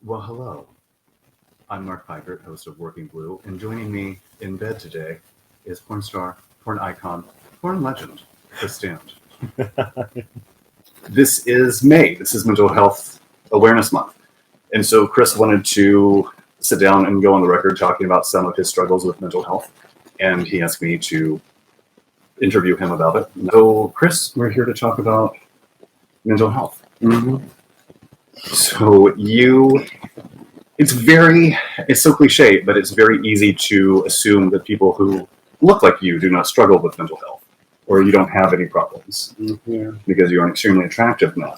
Well, hello. I'm Mark Peikert, host of Working Blue, and joining me in bed today is porn star, porn icon, porn legend, Chris Stand. This is May. This is Mental Health Awareness Month. And so Chris wanted to sit down and go on the record talking about some of his struggles with mental health. And he asked me to interview him about it. So, Chris, we're here to talk about mental health. Mm-hmm. So it's so cliche, but it's very easy to assume that people who look like you do not struggle with mental health, or you don't have any problems, because you're an extremely attractive man.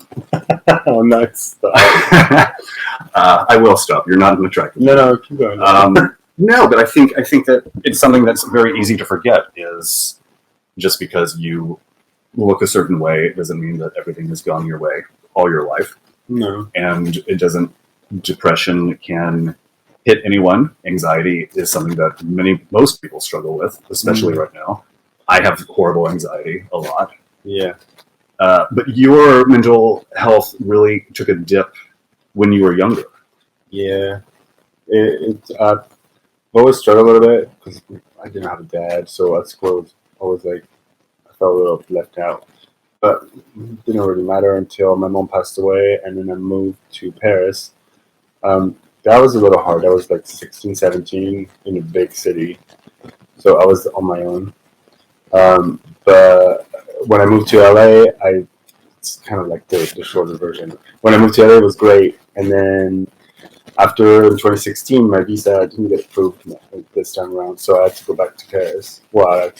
Oh, nice. I will stop. You're not an attractive man. No, keep going. No, but I think that it's something that's very easy to forget is just because you look a certain way, it doesn't mean that everything has gone your way all your life. No. And it doesn't. Depression can hit anyone. Anxiety is something that most people struggle with, especially right now. I have horrible anxiety a lot. Yeah. But your mental health really took a dip when you were younger. Yeah. I've always struggled a little bit because I didn't have a dad, so at school I was like, I felt a little left out. But it didn't really matter until my mom passed away, and then I moved to Paris. That was a little hard. I was like 16, 17 in a big city, so I was on my own. But when I moved to LA, it's kind of like the shorter version. When I moved to LA, it was great, and then after 2016, my visa didn't get approved this time around, so I had to go back to Paris. I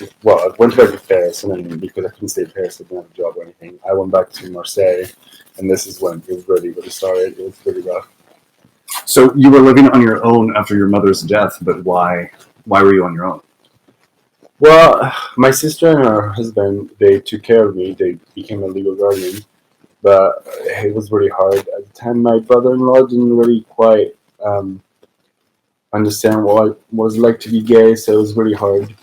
went back to Paris, and then because I couldn't stay in Paris, I didn't have a job or anything, I went back to Marseille, and this is when it really started. It was pretty rough. So you were living on your own after your mother's death, but why were you on your own? Well, my sister and her husband, they took care of me. They became a legal guardian. But it was really hard. At the time, my brother-in-law didn't really quite understand what it was like to be gay, so it was really hard.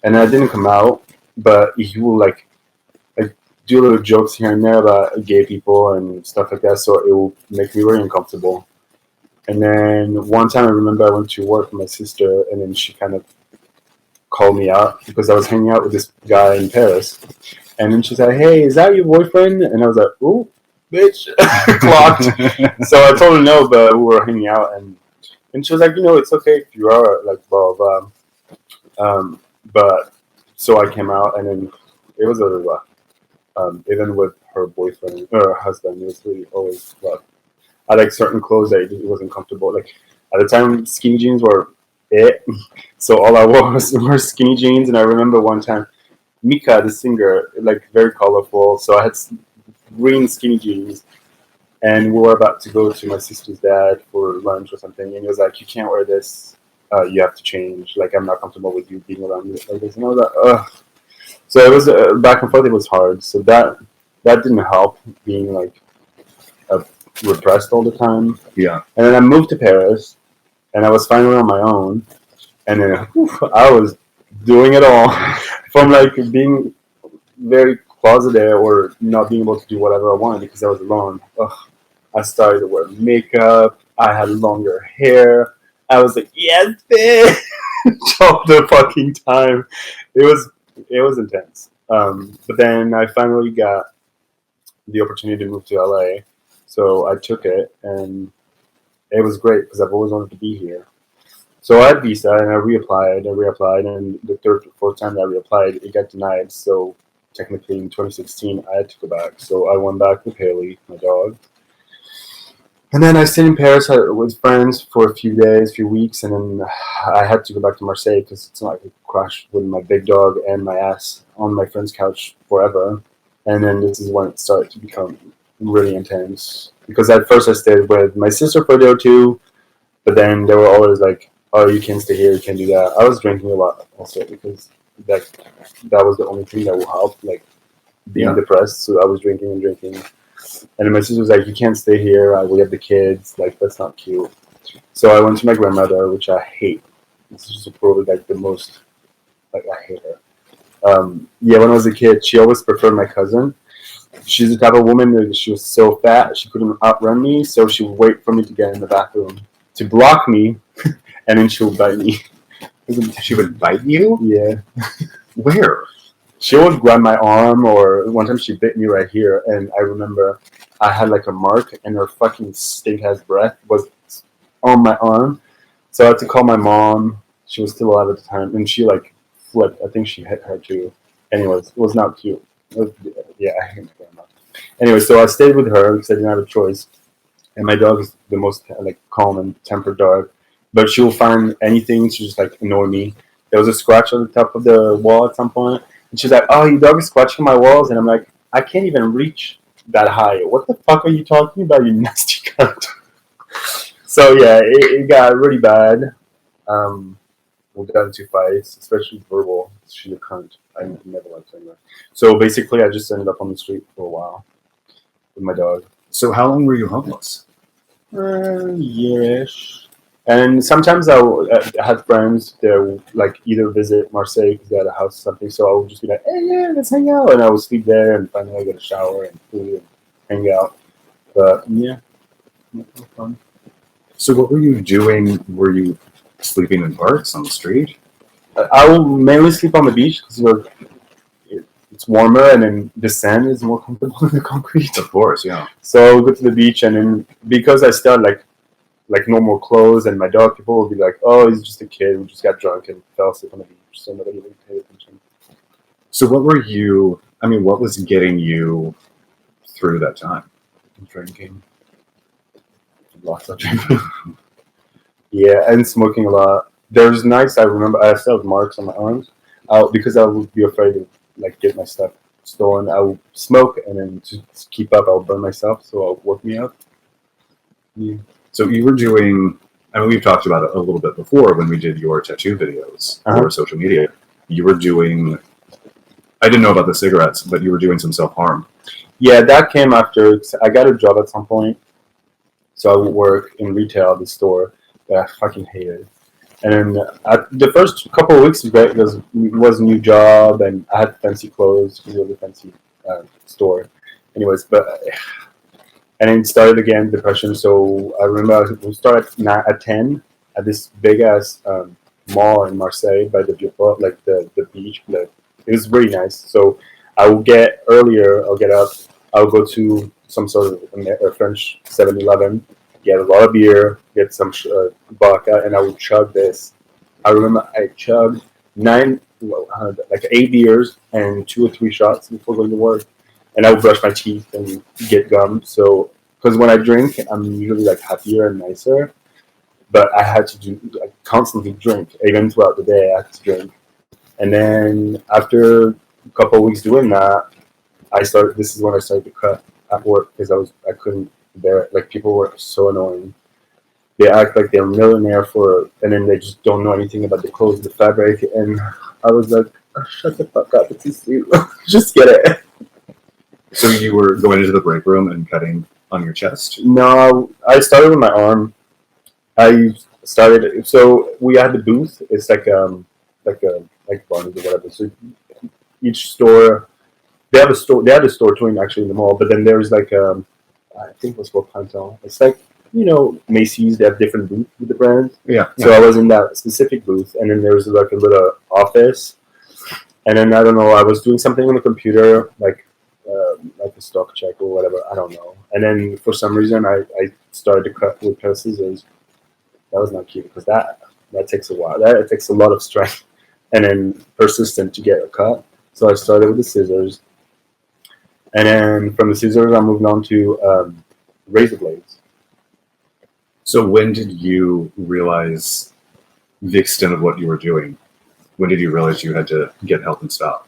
And I didn't come out, but he will like do little jokes here and there about gay people and stuff like that, so it will make me really uncomfortable. And then one time I remember I went to work with my sister, and then she kind of called me out because I was hanging out with this guy in Paris. And then she said, "Hey, is that your boyfriend?" And I was like, "Ooh, bitch," clocked. So I told her no, but we were hanging out, and she was like, "It's okay if you are," like, blah, blah, blah. But so I came out, and then it was a little rough. Even with her boyfriend, or her husband, it was really always rough. I like certain clothes that it wasn't comfortable. Like, at the time, skinny jeans were it. So all I wore were skinny jeans, and I remember one time, Mika, the singer, like very colorful. So I had green skinny jeans, and we were about to go to my sister's dad for lunch or something. And he was like, "You can't wear this. You have to change. Like, I'm not comfortable with you being around me like this." And I was like, "Ugh." So it was back and forth. It was hard. So that didn't help being like repressed all the time. Yeah. And then I moved to Paris, and I was finally on my own. And then I was doing it all. From like being very closeted or not being able to do whatever I wanted because I was alone. I started to wear makeup. I had longer hair. I was like, "Yes, bitch!" all the fucking time. It was intense. But then I finally got the opportunity to move to LA, so I took it, and it was great because I've always wanted to be here. So I had visa, and I reapplied, and the third or fourth time that I reapplied, it got denied. So technically in 2016, I had to go back. So I went back with Hailey, my dog. And then I stayed in Paris with friends for a few weeks, and then I had to go back to Marseille because it's not like I crashed with my big dog and my ass on my friend's couch forever. And then this is when it started to become really intense. Because at first I stayed with my sister for a day or two, but then they were always like, "Oh, you can't stay here, you can't do that." I was drinking a lot also because that was the only thing that would help, like being depressed. So I was drinking and drinking. And then my sister was like, "You can't stay here, we have the kids, like that's not cute." So I went to my grandmother, which I hate. This is probably like the most, like I hate her. When I was a kid, she always preferred my cousin. she's the type of woman that she was so fat she couldn't outrun me, so she would wait for me to get in the bathroom to block me, and then she would bite me. She would bite you? Yeah. Where? She would grab my arm, or one time she bit me right here, and I remember I had like a mark, and her fucking stink-ass breath was on my arm. So I had to call my mom. She was still alive at the time, and she like flipped. I think she hit her too. Anyways, it was not cute. Yeah, I hate my grandma. Anyway, so I stayed with her because I didn't have a choice. And my dog is the most like calm and tempered dog, but she will find anything to just like annoy me. There was a scratch on the top of the wall at some point, and she's like, "Oh, your dog is scratching my walls," and I'm like, "I can't even reach that high. What the fuck are you talking about, you nasty cunt?" So yeah, it got really bad. We got into fights, especially verbal. She's a cunt. I never liked her anyway. So basically, I just ended up on the street for a while with my dog. So how long were you homeless? Yearish. And sometimes I had friends that would like either visit Marseille because they had a house or something. So I would just be like, "Hey, yeah, let's hang out," and I would sleep there and finally get a shower and food and hang out. But yeah, it was fun. So what were you doing? Were you sleeping in parks on the street? I will mainly sleep on the beach because it's warmer and then the sand is more comfortable than the concrete. Of course, yeah. So I'll go to the beach, and then because I still had like normal clothes, and my dog, people will be like, "Oh, he's just a kid who just got drunk and fell asleep on the beach," so nobody really paid attention. So what were you? I mean, what was getting you through that time? Drinking, lots of drinking. Yeah, and smoking a lot. There's nights I remember I still have marks on my arms because I would be afraid to like get my stuff stolen. I would smoke, and then to keep up, I would burn myself, so it would wake me up. Yeah. So you were doing. I mean, we've talked about it a little bit before when we did your tattoo videos or social media. You were doing. I didn't know about the cigarettes, but you were doing some self-harm. Yeah, that came after I got a job at some point, so I would work in retail at the store that I fucking hated. And then the first couple of weeks was great because it was a new job and I had fancy clothes because it was a fancy store. Anyways, and then it started again, depression. So I remember we started at 10 at this big ass mall in Marseille by the Vieux-Port, like the beach. It was really nice. So I will get earlier, I'll get up, I'll go to some sort of French 7-Eleven, get a lot of beer, get some vodka, and I would chug this. I remember I chugged 8 beers and 2 or 3 shots before going to work. And I would brush my teeth and get gum. So, because when I drink, I'm usually like happier and nicer. But I had to constantly drink, even throughout the day. I had to drink. And then after a couple of weeks doing that, this is when I started to cut at work because I couldn't bear it. Like, people were so annoying. They act like they're a millionaire and then they just don't know anything about the clothes, the fabric. And I was like, oh, shut the fuck up, it's easy. Just get it. So you were going into the break room and cutting on your chest? No, I started with my arm. So we had the booth. It's like Barnes or whatever. So each store, they had a store touring actually in the mall, but then there's I think it was called Printemps. It's like, Macy's, they have different booths with the brand. Yeah. So I was in that specific booth, and then there was like a little office, and then I don't know, I was doing something on the computer, like a stock check or whatever, I don't know. And then for some reason, I started to cut with pair of scissors. That was not cute because that takes a while. It takes a lot of strength and then persistent to get a cut. So I started with the scissors, and then from the scissors, I moved on to razor blades. So when did you realize the extent of what you were doing? When did you realize you had to get help and stop?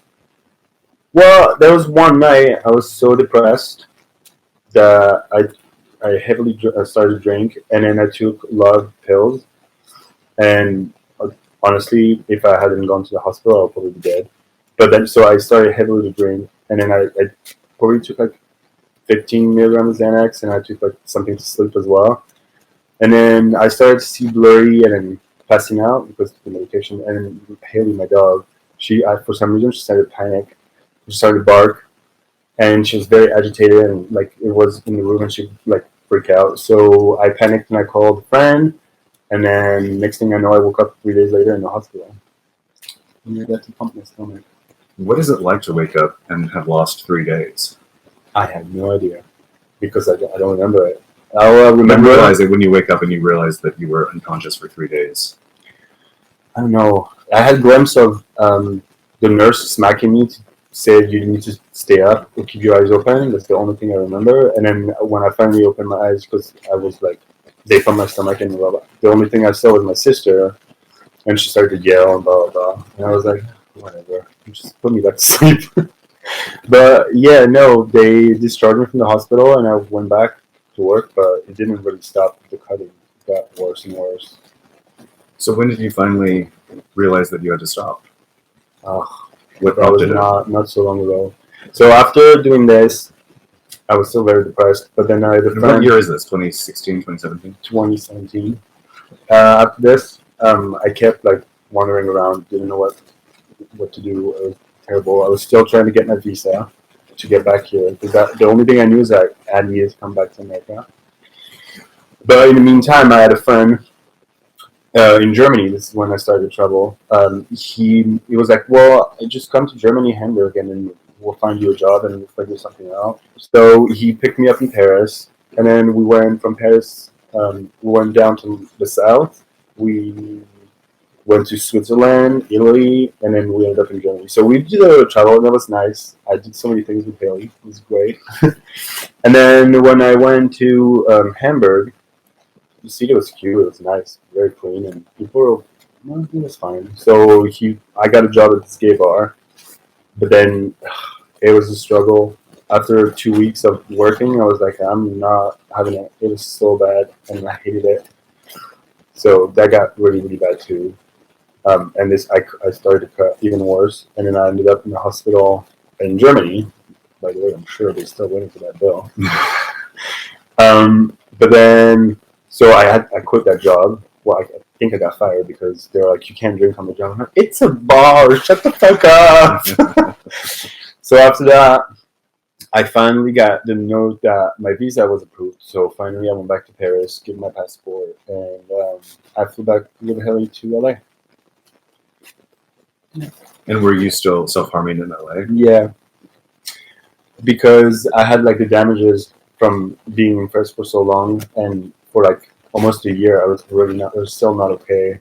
Well, there was one night I was so depressed that I heavily started to drink, and then I took a lot of pills. And honestly, if I hadn't gone to the hospital, I would probably be dead. But then, so I started heavily to drink, and then I probably took like 15 milligrams of Xanax, and I took like something to sleep as well. And then I started to see blurry and then passing out because of the medication. And Hailey, my dog, for some reason, she started to panic. She started to bark, and she was very agitated, and like it was in the room, and she'd like freak out. So I panicked and I called a friend, and then next thing I know, I woke up 3 days later in the hospital. And I got to pump my stomach. What is it like to wake up and have lost 3 days? I had no idea because I don't remember it. I'll Remember remember. realize it when you wake up and you realize that you were unconscious for 3 days. I don't know. I had a glimpse of the nurse smacking me to say you need to stay up or keep your eyes open. That's the only thing I remember. And then when I finally opened my eyes, because I was like, they found my stomach and blah, blah. The only thing I saw was my sister, and she started to yell and blah, blah, blah. And I was like, whatever, just put me back to sleep. But yeah, no, they discharged me from the hospital, and I went back to work, but it didn't really stop the cutting. It got worse and worse. So when did you finally realize that you had to stop? What That was prompted it? not so long ago. So after doing this, I was still very depressed. But then I had a What friend, year is this? 2016, 2017? 2017. After this, I kept like wandering around, didn't know what to do. It was terrible. I was still trying to get my visa to get back here. Because the only thing I knew is that I needed to come back to America. But in the meantime, I had a friend in Germany. This is when I started trouble. He was like, "Well, just come to Germany, Hamburg, and then we'll find you a job and we'll figure something out." So he picked me up in Paris, and then we went from Paris. We went down to the south. We went to Switzerland, Italy, and then we ended up in Germany. So we did a travel, and that was nice. I did so many things with Hailey. It was great. And then when I went to Hamburg, the city was cute. It was nice, very clean, and people were, well, it was fine. So I got a job at this gay bar, but then it was a struggle. After 2 weeks of working, I was like, I'm not having it. It was so bad, and I hated it. So that got really, really bad too. And I started to cut even worse, and then I ended up in the hospital in Germany. By the way, I'm sure they're still waiting for that bill. But then, so I quit that job. Well, I think I got fired because they're like, you can't drink on the job. I'm like, it's a bar. Shut the fuck up. So after that, I finally got the note that my visa was approved. So finally, I went back to Paris, gave my passport, and I flew back with Hailey to LA. And were you still self-harming in LA? Yeah, because I had like the damages from being in Paris for so long, and for like almost a year, I was still not okay.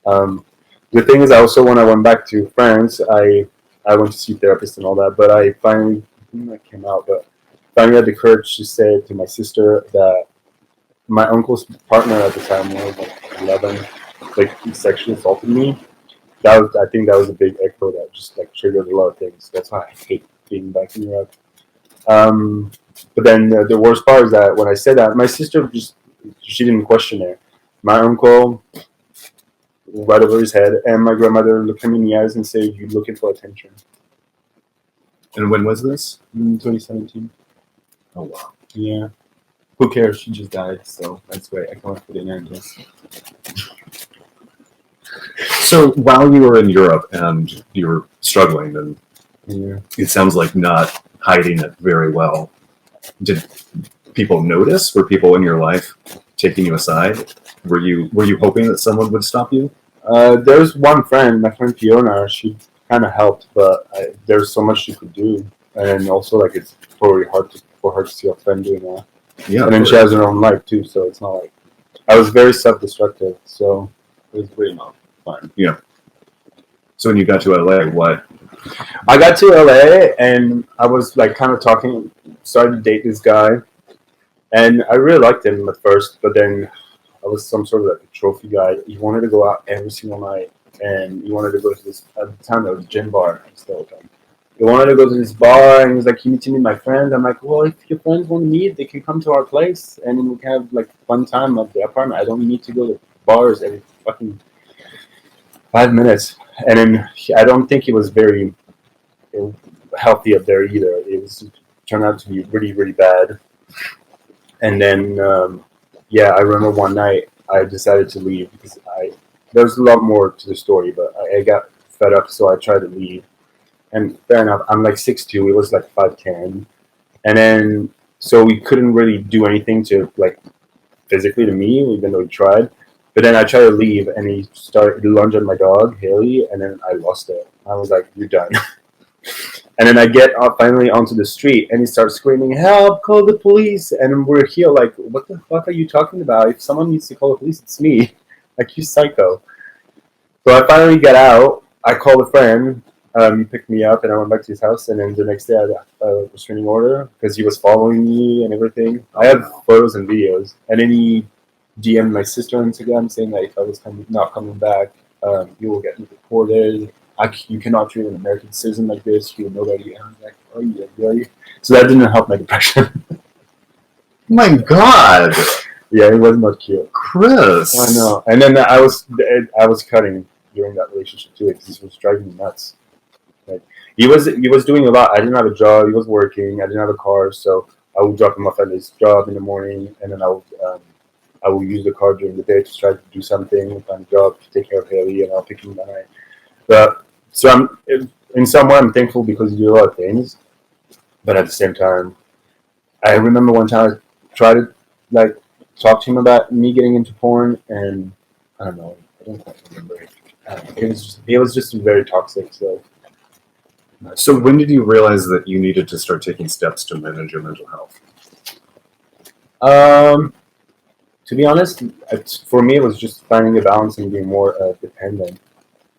The thing is, also when I went back to France, I went to see therapists and all that, but I finally, I think that came out, but finally had the courage to say to my sister that my uncle's partner at the time was like 11, like he sexually assaulted me. I think that was a big echo that just like triggered a lot of things. That's why I hate being back in Europe. But then the worst part is that when I said that, my sister she didn't question it. My uncle right over his head, and my grandmother looked at me in the eyes and said, "You're looking for attention." And when was this? 2017. Oh, wow. Yeah. Who cares? She just died, so that's great. I can't put it in this. So while you were in Europe and you were struggling, and Yeah. it sounds like not hiding it very well, did people notice? Were people in your life taking you aside? Were you hoping that someone would stop you? There's one friend, my friend Fiona. She kind of helped, but there's so much she could do, and also like it's probably hard for her to see a friend doing that. Yeah. And then she has her own life too, so it's not like I was very self-destructive, so it was really not fun. Yeah. So when you got to LA, what? I got to LA and I was like kind of started to date this guy, and I really liked him at first, but then I was some sort of like a trophy guy. He wanted to go out every single night, and he wanted to go to this, at the time, there was a gin bar. He wanted to go to this bar, and he was like, "You need to meet my friends." I'm like, "Well, if your friends want to meet, they can come to our place, and then we can have like fun time at the apartment. I don't need to go to bars every fucking 5 minutes." And then I don't think he was very healthy up there either. It turned out to be really, really bad. And then, I remember one night I decided to leave because there's a lot more to the story, but I got fed up, so I tried to leave. And fair enough, I'm like 6'2", he was like 5'10", And then, so we couldn't really do anything to, like, physically to me, even though he tried. But then I tried to leave, and he lunged at my dog, Hailey, and then I lost it. I was like, "You're done." And then I get finally onto the street, and he starts screaming, "Help! Call the police!" And we're here like, "What the fuck are you talking about? If someone needs to call the police, it's me. Like, you psycho." So I finally get out. I called a friend. He picked me up, and I went back to his house. And then the next day, I got a restraining order because he was following me and everything. I have photos and videos. And then he DM'd my sister on Instagram saying that if I was not coming back, you will get me deported. You cannot treat an American citizen like this. You nobody. And I'm like, oh yeah, really? So that didn't help my depression. My God. Yeah, it was not cute. Chris. I know. And then I was cutting during that relationship too because he was driving me nuts. Like, he was doing a lot. I didn't have a job. He was working. I didn't have a car, so I would drop him off at his job in the morning, and then I will use the car during the day to try to do something on the job to take care of Hailey, and I'll pick him up at night. But so in some way I'm thankful because he did a lot of things, but at the same time, I remember one time I tried to like talk to him about me getting into porn, and I don't know, I don't quite remember. It was just very toxic. So when did you realize that you needed to start taking steps to manage your mental health? To be honest, for me, it was just finding a balance and being more dependent.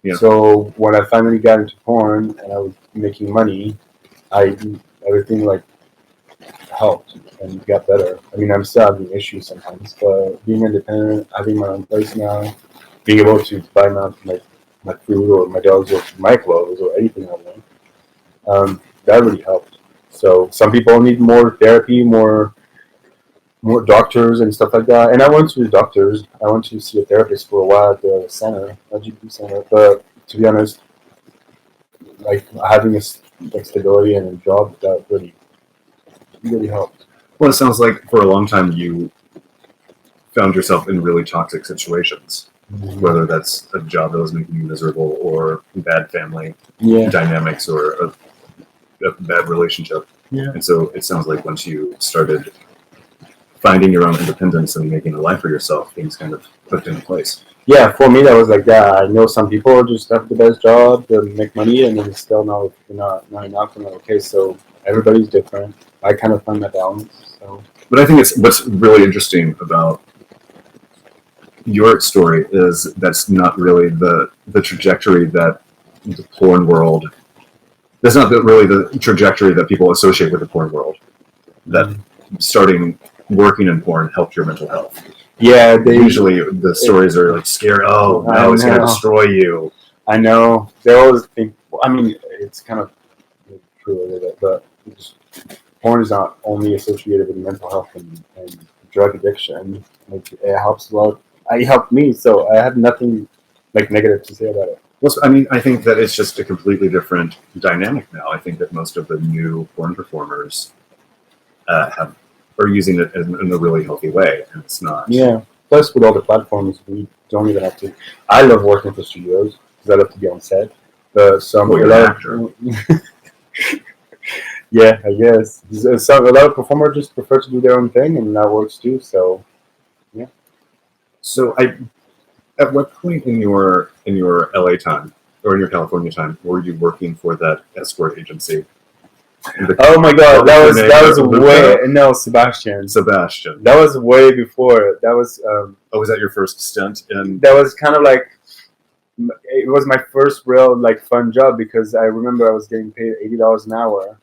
Yeah. So when I finally got into porn and I was making money, everything like helped and got better. I mean, I'm still having issues sometimes, but being independent, having my own place now, being able to buy my food or my dogs or my clothes or anything I want, that really helped. So some people need more therapy, more doctors and stuff like that. And I went to the doctors. I went to see a therapist for a while at the center, LGBT center. But to be honest, like having a stability and a job, that really helped. Well, it sounds like for a long time you found yourself in really toxic situations, whether that's a job that was making you miserable or bad family dynamics or a bad relationship. Yeah. And so it sounds like once you started finding your own independence and making a life for yourself, things kind of clicked into place. Yeah, for me that was like that. I know some people just have the best job, they make money, and then still not enough. And okay, so everybody's different. I kind of find that balance. So. But I think what's really interesting about your story is that's not really the trajectory that the porn world. That's not really the trajectory that people associate with the porn world. That starting working in porn helped your mental health. Yeah, usually the stories are like scary. Oh no, it's going to destroy you. I know. They always think. I mean, it's kind of true a little bit, but porn is not only associated with mental health and drug addiction. Like, it helps a lot. It helped me, so I have nothing like negative to say about it. Well, I mean, I think that it's just a completely different dynamic now. I think that most of the new porn performers are using it in a really healthy way, and it's not. Yeah. Plus, with all the platforms, we don't even have to. I love working for studios because I love to be on set. But yeah, I guess. A lot of performers just prefer to do their own thing, and that works too. So, yeah. So, at what point in your LA time or in your California time were you working for that escort agency? Oh my God, that was way Sebastian. That was way before. That was. Was that your first stint in? That was kind of like. It was my first real like fun job because I remember I was getting paid $80 an hour,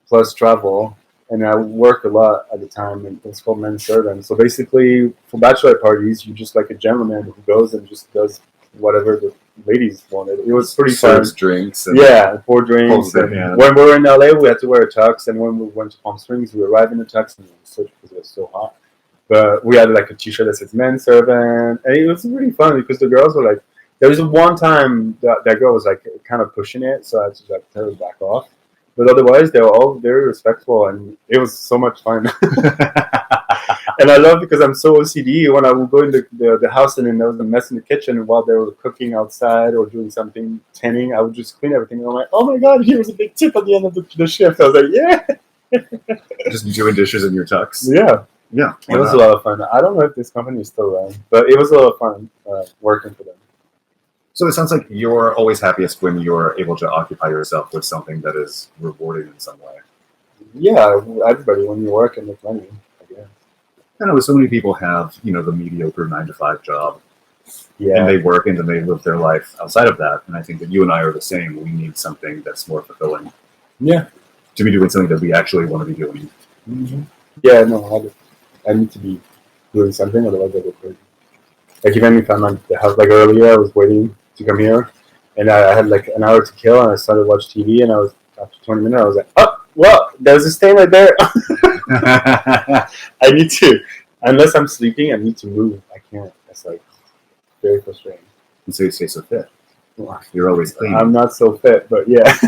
plus travel, and I worked a lot at the time. And it's called men's servant. So basically, for bachelor parties, you're just like a gentleman who goes and just does whatever the ladies wanted. It was pretty fun. Drinks. Pour drinks. And when we were in LA, we had to wear a tux, and when we went to Palm Springs, we arrived in a tux, and because it was so hot. But we had like a T-shirt that says "men's servant," and it was really fun because the girls were like. There was one time that girl was like kind of pushing it, so I had to like tell her to back off. But otherwise, they were all very respectful, and it was so much fun. And I love because I'm so OCD. When I would go in the house and then there was a mess in the kitchen while they were cooking outside or doing something, tanning, I would just clean everything. And I'm like, oh my God, here was a big tip at the end of the shift. I was like, yeah. Just doing dishes in your tux. Yeah, Yeah, it was a lot of fun. I don't know if this company is still around, but it was a lot of fun working for them. So it sounds like you're always happiest when you're able to occupy yourself with something that is rewarding in some way. Yeah, everybody, when you work and make money, I guess. I know so many people have, the mediocre 9-to-5 job, Yeah. and they work and then they live their life outside of that. And I think that you and I are the same. We need something that's more fulfilling. Yeah. To be doing something that we actually want to be doing. Mm-hmm. Yeah, no, I need to be doing something, otherwise I go crazy. Like even if I'm at the house, like earlier, I was waiting to come here, and I had like an hour to kill, and I started to watch TV, and I was after 20 minutes, I was like, oh, well, there's a stain right there. I need to, unless I'm sleeping, I need to move. I can't. It's like very frustrating. And so you stay so fit. You're always clean. I'm not so fit, but yeah.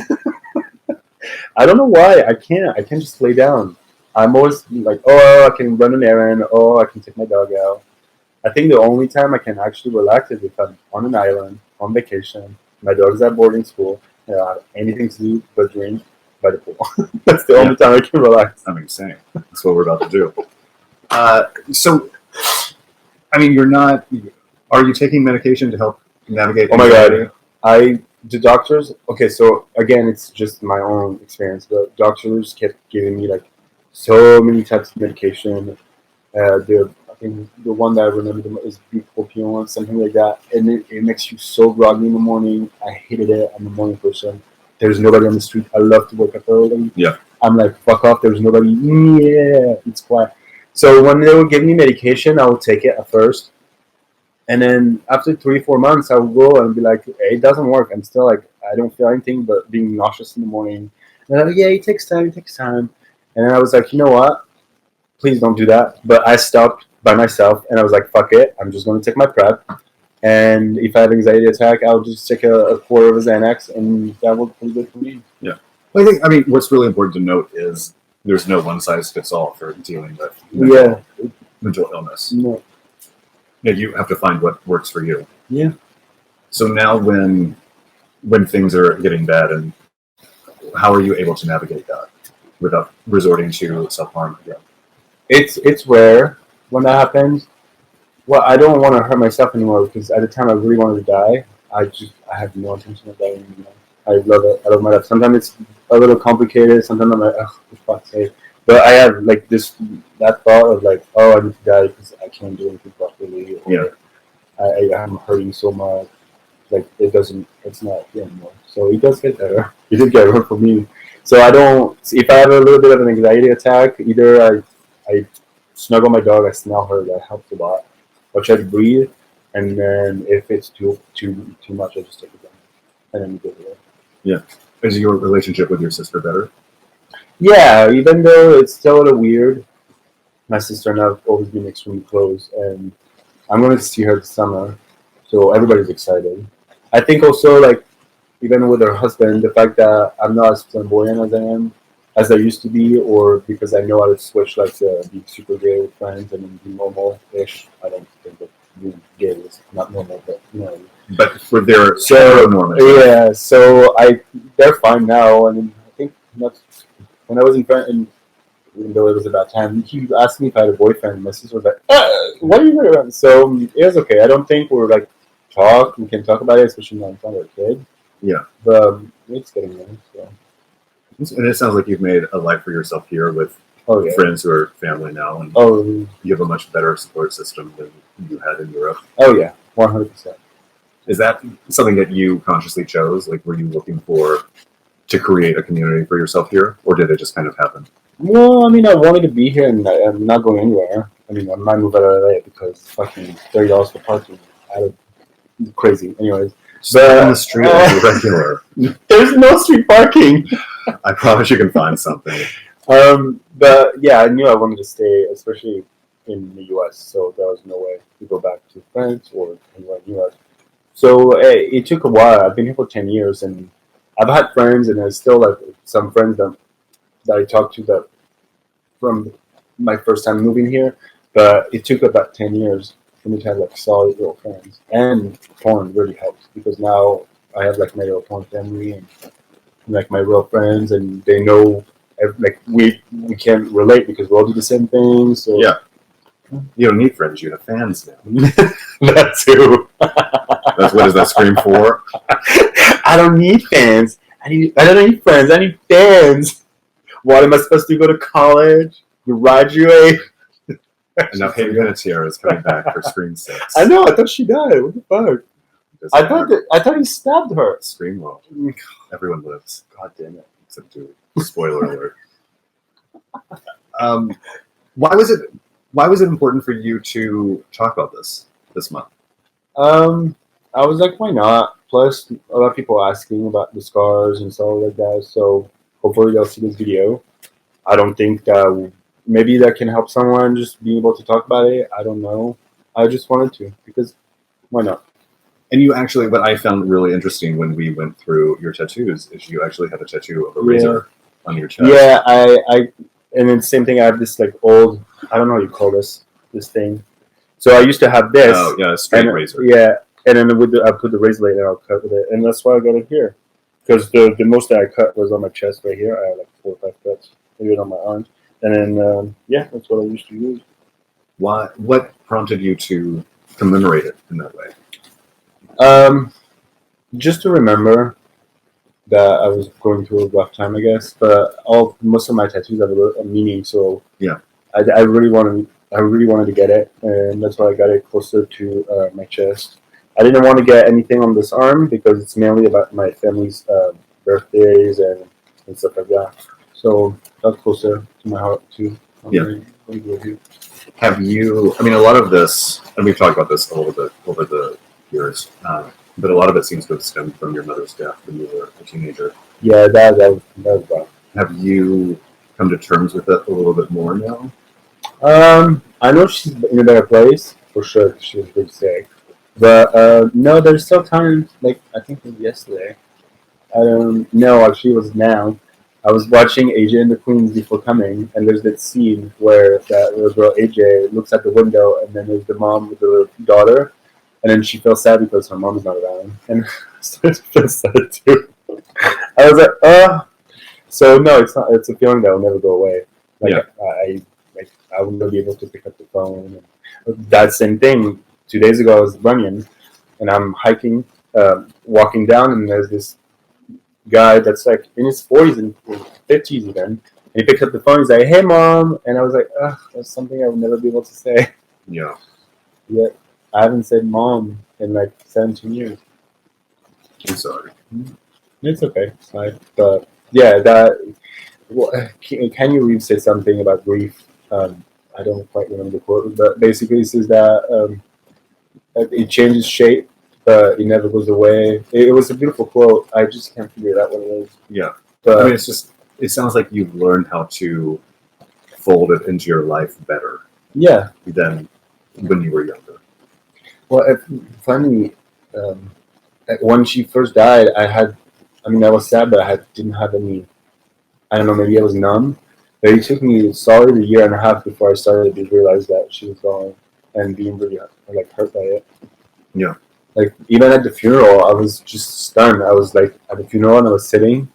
I don't know why. I can't just lay down. I'm always like, oh, I can run an errand. Oh, I can take my dog out. I think the only time I can actually relax is if I'm on an island, on vacation, my dog's at boarding school, I don't have anything to do but drink by the pool. That's the only time I can relax. I'm insane. That's what we're about to do. So, I mean, are you taking medication to help navigate? Oh my God. The doctors, okay, so again, it's just my own experience. The doctors kept giving me like so many types of medication. I think the one that I remember is bupropion, something like that, and it makes you so groggy in the morning. I hated it. I'm a morning person. There's nobody on the street. I love to wake up early. Yeah. I'm like, fuck off. There's nobody. Yeah, it's quiet. So when they would give me medication, I would take it at first. And then after 3-4 months, I would go and be like, hey, it doesn't work. I'm still like, I don't feel anything but being nauseous in the morning. And I'm like, yeah, it takes time. And then I was like, you know what? Please don't do that. But I stopped by myself and I was like, fuck it. I'm just going to take my prep. And if I have anxiety attack, I'll just take a quarter of a Xanax and that worked pretty good for me. Yeah. Well, I mean, what's really important to note is there's no one size fits all for dealing with mental illness. No. Yeah, you have to find what works for you. Yeah. So now when things are getting bad, and how are you able to navigate that without resorting to self-harm again? It's rare when that happens. Well, I don't want to hurt myself anymore because at the time I really wanted to die. I have no intention of dying anymore. I love it. I love my life. Sometimes it's a little complicated. Sometimes I'm like, oh, for fuck's sake. But I have like that thought of like, oh, I need to die because I can't do anything properly. Or I'm hurting so much. Like it's not anymore. So it does get better. It did get better for me. So if I have a little bit of an anxiety attack, either I snuggle my dog, I smell her, that helps a lot. Or try to breathe, and then if it's too much, I just take it down. And then go away. Yeah. Is your relationship with your sister better? Yeah, even though it's still a little weird, my sister and I have always been extremely close, and I'm going to see her this summer, so everybody's excited. I think also, like, even with her husband, the fact that I'm not as flamboyant as I used to be, or because I know how to switch, like, to be super gay with friends and then be normal-ish. I don't think that being gay is not normal, but, you know. But for their heteronormative. Yeah, so they're fine now. I mean, I think when I was in front, and even though it was about time, he asked me if I had a boyfriend. My sister was like, what are you doing? So it was okay. I don't think we can talk about it, especially not in front of a kid. Yeah. But it's getting there. So. And it sounds like you've made a life for yourself here with friends who are family now, and you have a much better support system than you had in Europe. Oh yeah, 100%. Is that something that you consciously chose? Like, were you looking to create a community for yourself here, or did it just kind of happen? Well, I mean, I wanted to be here, and I'm not going anywhere. I mean, I might move out of LA because fucking $30 for parking. Crazy. Anyways. But on the street is regular. There's no street parking. I promise you can find something. But yeah, I knew I wanted to stay, especially in the U.S. So there was no way to go back to France or anywhere in Europe. So it took a while. I've been here for 10 years, and I've had friends, and there's still like some friends that I talked to that from my first time moving here. But it took about 10 years for me to have like solid real friends, and porn really helps because now I have like my real porn family and like my real friends, and they know like we can't relate because we all do the same things. So Yeah. You don't need friends. You have fans now. that too. That's what is that Scream 4? I don't need fans. I don't need friends. I need fans. What am I supposed to go to college? Graduate? And now Hailey Panettiere is coming back for Scream 6. I know. I thought she died. What the fuck? I thought he stabbed her. Scream world. Everyone lives. God damn it. Except you. Spoiler alert. Why was it important for you to talk about this month? I was like, why not? Plus, a lot of people asking about the scars and stuff like that. So hopefully they'll see this video. I don't think that maybe that can help someone just being able to talk about it. I don't know. I just wanted to because why not? And you actually, what I found really interesting when we went through your tattoos is you actually have a tattoo of a razor on your chest. Yeah, and then same thing. I have this like old, I don't know what you call this thing. So I used to have this. Oh yeah, a straight razor. Yeah, and then I put the razor blade and I'll cut with it, and that's why I got it here. Because the most that I cut was on my chest right here. I had like 4 or 5 cuts, maybe on my arms, and then that's what I used to use. Why? What prompted you to commemorate it in that way? Just to remember that I was going through a rough time, I guess. But most of my tattoos have a meaning, so yeah, I really wanted to get it, and that's why I got it closer to my chest. I didn't want to get anything on this arm because it's mainly about my family's birthdays and stuff like that. So that's closer to my heart too. Yeah. Have you? I mean, a lot of this, and we've talked about this a little bit over the years, but a lot of it seems to have stemmed from your mother's death when you were a teenager. Yeah, that was bad. Have you come to terms with it a little bit more now? I know she's in a better place for sure. She was pretty sick, but no, there's still times. Like I think it was yesterday. I don't know. Actually, it was now. I was watching AJ and the Queens before coming, and there's that scene where that little girl AJ looks at the window, and then there's the mom with the daughter, and then she feels sad because her mom's not around, and I started to feel sad too. I was like, So no, it's not. It's a feeling that will never go away. Like I will never be able to pick up the phone. That same thing. 2 days ago, I was running, and I'm hiking, walking down, and there's this guy that's like in his 40s and 50s even. And he picks up the phone. He's like, "Hey, mom," and I was like, "Ugh, that's something I would never be able to say." Yeah. Yet I haven't said "mom" in like 17 years. I'm sorry. It's okay. It's fine. But yeah, that. Well, Kanye Reeves said something about grief. I don't quite remember the quote, but basically it says that it changes shape, but it never goes away. It was a beautiful quote. I just can't figure out what it is. Yeah. But I mean, it sounds like you've learned how to fold it into your life better. Yeah. Than when you were younger. Well, funny, when she first died, I was sad, but I didn't have any, I don't know, maybe I was numb. But it took me solid a year and a half before I started to realize that she was gone and being really hurt by it. Yeah. Like even at the funeral, I was just stunned. I was like at the funeral and I was sitting,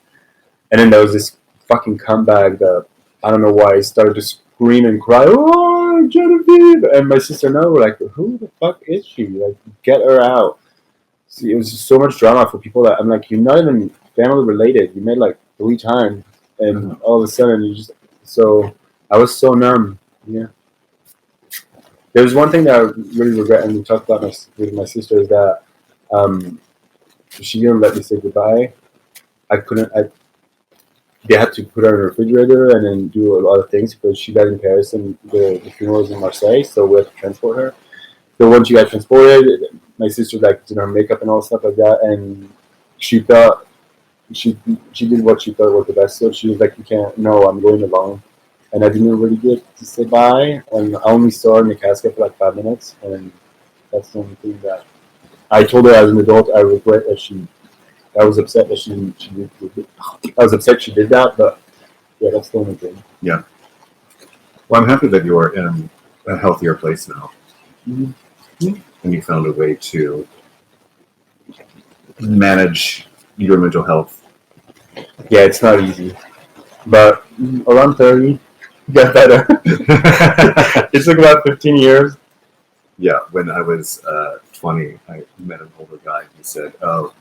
and then there was this fucking comeback that I don't know why I started to scream and cry. Oh, Genevieve! And my sister and I were like, "Who the fuck is she? Like, get her out!" See, it was just so much drama for people that I'm like, you're not even family related. You made like 3 times, and all of a sudden you just. So I was so numb. Yeah. There was one thing that I really regret, and we talked about with my sister, is that she didn't let me say goodbye. They had to put her in a refrigerator and then do a lot of things because she died in Paris and the funeral was in Marseille, so we had to transport her. So when she got transported, my sister did her makeup and all stuff like that, and she thought she did what she thought was the best. So she was like, "You can't. No, I'm going alone." And I didn't really get to say bye, and I only saw her in the casket for like 5 minutes, and that's the only thing that I told her as an adult. I regret that I was upset that I was upset she did that, but yeah, that's the only thing. Yeah. Well, I'm happy that you're in a healthier place now, and you found a way to manage your mental health. Yeah, it's not easy. But around 30, got better. It took about 15 years. Yeah, when I was 20, I met an older guy. He said, "Oh,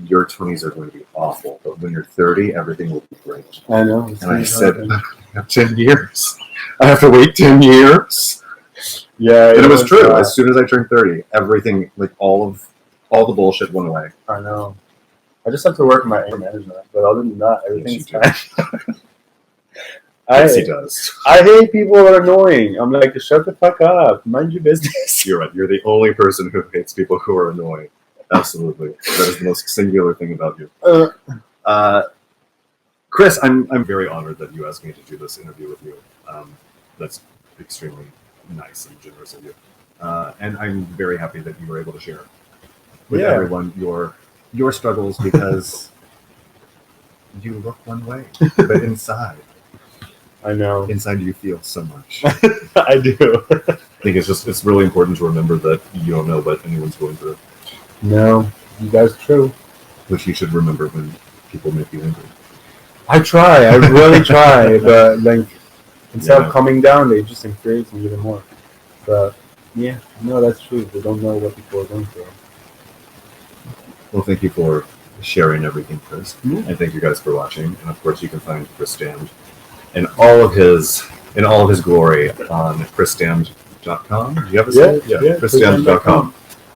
your 20s are going to be awful, but when you're 30, everything will be great." I know. And I said, "I have 10 years. I have to wait 10 years." Yeah, And it was true. As soon as I turned 30, everything, like all the bullshit went away. I know. I just have to work my anger management, but other than that, everything's fine. Yes, he does. I hate people that are annoying. I'm like, shut the fuck up. Mind your business. You're right. You're the only person who hates people who are annoying. Absolutely. That is the most singular thing about you. Chris, I'm very honored that you asked me to do this interview with you. That's extremely nice and generous of you. And I'm very happy that you were able to share with everyone your struggles, because you look one way, but inside you feel so much. I do. I think it's really important to remember that you don't know what anyone's going through. No, that's true. Which you should remember when people make you angry. I really try, but like instead of calming down, they just infuriate me even more. But yeah, no, that's true. They don't know what people are going through. Well, thank you for sharing everything, Chris. Mm-hmm. And thank you guys for watching. And of course, you can find Chris Damned in all of his glory on chrisdamned.com. Do you have a site? Yeah, chrisdamned.com.